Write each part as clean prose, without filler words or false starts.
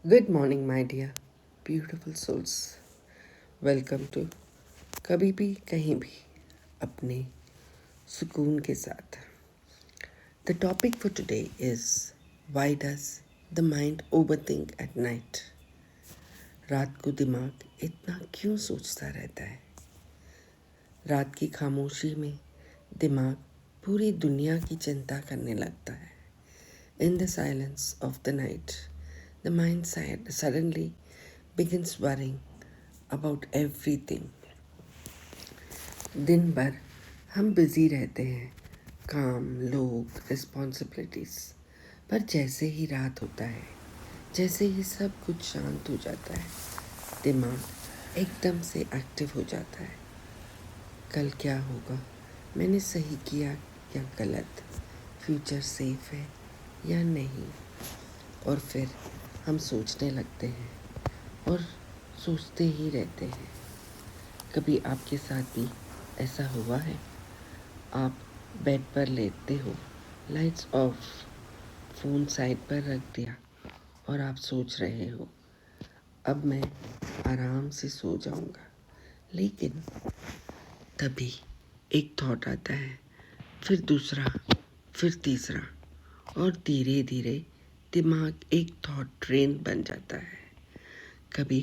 Good morning, my dear beautiful souls. Welcome to कभी भी कहीं भी अपने सुकून के साथ. The topic for today is why does the mind overthink at night? रात को दिमाग इतना क्यों सोचता रहता है? रात की खामोशी में दिमाग पूरी दुनिया की चिंता करने लगता है. In the silence of the night, the mind suddenly begins worrying about everything. दिन भर हम बिजी रहते हैं, काम, लोग, रिस्पॉन्सिबिलिटीज. पर जैसे ही रात होता है, जैसे ही सब कुछ शांत हो जाता है, दिमाग एकदम से एक्टिव हो जाता है. कल क्या होगा, मैंने सही किया या गलत, फ्यूचर सेफ है या नहीं. और फिर हम सोचने लगते हैं और सोचते ही रहते हैं. कभी आपके साथ भी ऐसा हुआ है? आप बेड पर लेटते हो, लाइट्स ऑफ, फ़ोन साइड पर रख दिया और आप सोच रहे हो अब मैं आराम से सो जाऊंगा. लेकिन तभी एक थॉट आता है, फिर दूसरा, फिर तीसरा, और धीरे धीरे दिमाग एक थॉट ट्रेन बन जाता है. कभी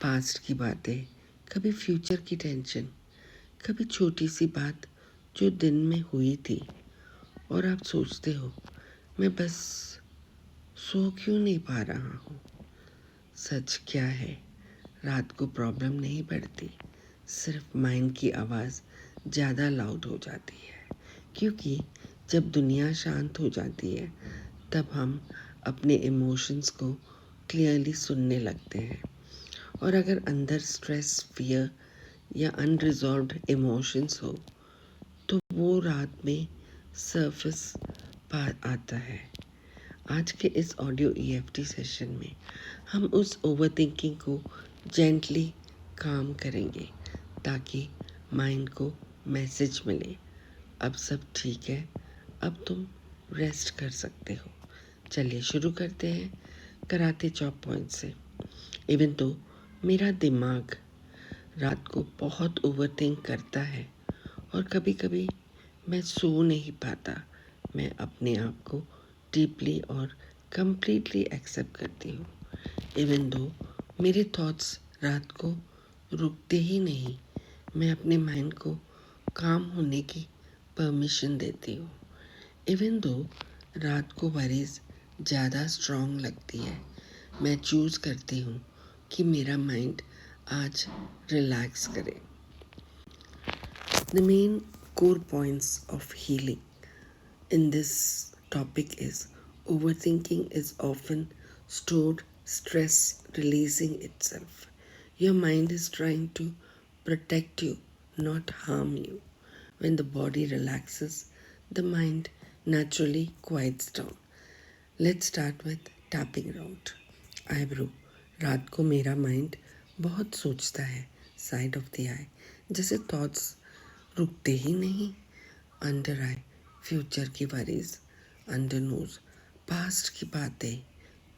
पास्ट की बातें, कभी फ्यूचर की टेंशन, कभी छोटी सी बात जो दिन में हुई थी और आप सोचते हो मैं बस सो क्यों नहीं पा रहा हूँ. सच क्या है, रात को प्रॉब्लम नहीं बढ़ती, सिर्फ माइंड की आवाज़ ज़्यादा लाउड हो जाती है. क्योंकि जब दुनिया शांत हो जाती है तब हम अपने इमोशंस को क्लियरली सुनने लगते हैं. और अगर अंदर स्ट्रेस, फियर या अनरिजॉल्व्ड इमोशंस हो तो वो रात में सरफेस पर आता है. आज के इस ऑडियो ईएफटी सेशन में हम उस ओवरथिंकिंग को जेंटली काम करेंगे ताकि माइंड को मैसेज मिले, अब सब ठीक है, अब तुम रेस्ट कर सकते हो. चलिए शुरू करते हैं कराते चॉप पॉइंट से. इवन तो मेरा दिमाग रात को बहुत ओवरथिंक करता है और कभी कभी मैं सो नहीं पाता, मैं अपने आप को डीपली और कम्प्लीटली एक्सेप्ट करती हूँ. इवन दो मेरे थॉट्स रात को रुकते ही नहीं, मैं अपने माइंड को काम होने की परमिशन देती हूँ. इवन दो रात को वरीज ज़्यादा स्ट्रॉन्ग लगती है, मैं चूज़ करती हूँ कि मेरा माइंड आज रिलैक्स करे. The main core points of healing in this topic is overthinking is often stored stress releasing itself. Your mind is trying to protect you, not harm you. When the body relaxes, the mind naturally quiets down. Let's start with tapping round. Eyebrow. रात को मेरा mind बहुत सोचता है, side of the आई, जैसे thoughts रुकते ही नहीं. Under आई, future की वरीज. अंडर नोज, पास्ट की बातें.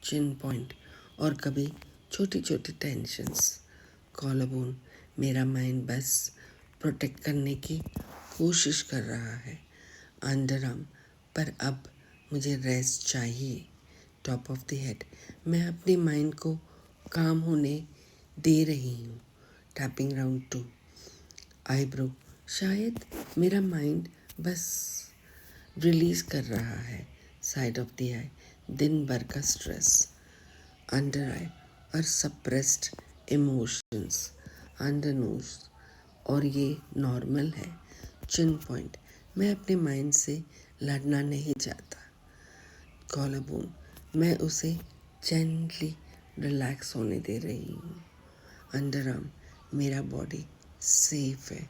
चिन पॉइंट, और कभी छोटी छोटी टेंशन्स. कॉलरबोन, मेरा माइंड बस प्रोटेक्ट करने की कोशिश कर रहा है. अंडर आर्म, पर अब मुझे रेस्ट चाहिए. टॉप ऑफ द हेड, मैं अपने माइंड को काम होने दे रही हूँ. Tapping round 2. आईब्रो, शायद मेरा माइंड बस रिलीज कर रहा है. साइड ऑफ द आई, दिन भर का स्ट्रेस. अंडर आई और सप्रेस्ड इमोशंस. अंडर नोज, और ये नॉर्मल है. चिन पॉइंट, मैं अपने माइंड से लड़ना नहीं चाहता. कॉलरबोन, मैं उसे जेंटली रिलैक्स होने दे रही हूँ. अंडर आर्म, मेरा बॉडी सेफ है.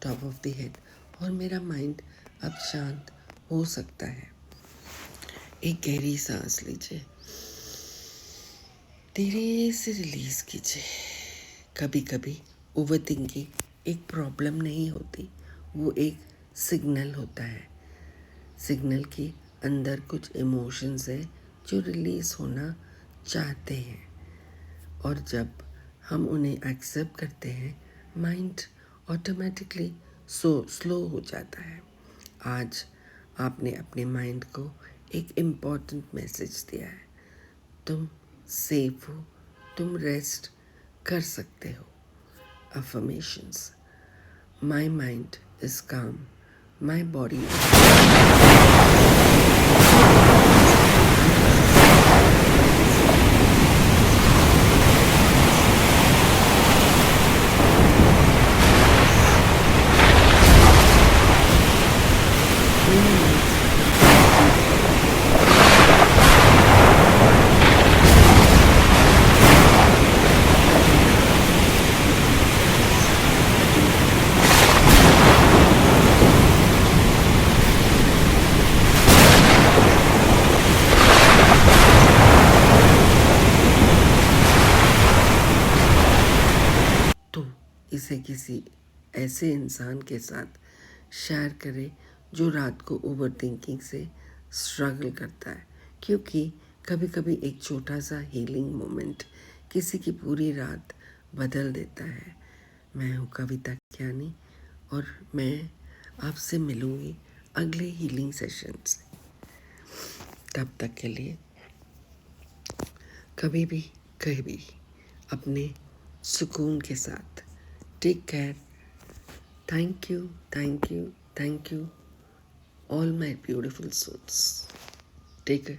टॉप ऑफ द हेड, और मेरा माइंड अब शांत हो सकता है. एक गहरी सांस लीजिए, धीरे से रिलीज कीजिए. कभी कभी ओवरथिंकिंग एक प्रॉब्लम नहीं होती, वो एक सिग्नल होता है. सिग्नल के अंदर कुछ इमोशंस है जो रिलीज होना चाहते हैं. और जब हम उन्हें एक्सेप्ट करते हैं, माइंड ऑटोमेटिकली स्लो हो जाता है। आज आपने अपने माइंड को एक इम्पॉर्टेंट मैसेज दिया है। तुम सेफ हो, तुम रेस्ट कर सकते हो। अफर्मेशंस: माई माइंड इज काम, माई बॉडी तो इसे किसी ऐसे इंसान के साथ शेयर करें जो रात को ओवर थिंकिंग से स्ट्रगल करता है, क्योंकि कभी कभी एक छोटा सा हीलिंग मोमेंट किसी की पूरी रात बदल देता है। मैं हूँ कविता ज्ञानी और मैं आपसे मिलूँगी अगले हीलिंग सेशन से। तब तक के लिए कभी भी कहीं भी अपने सुकून के साथ take care. Thank you, thank you, thank you, all my beautiful souls. Take a,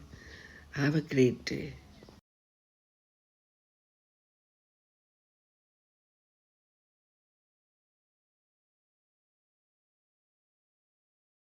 have a great day.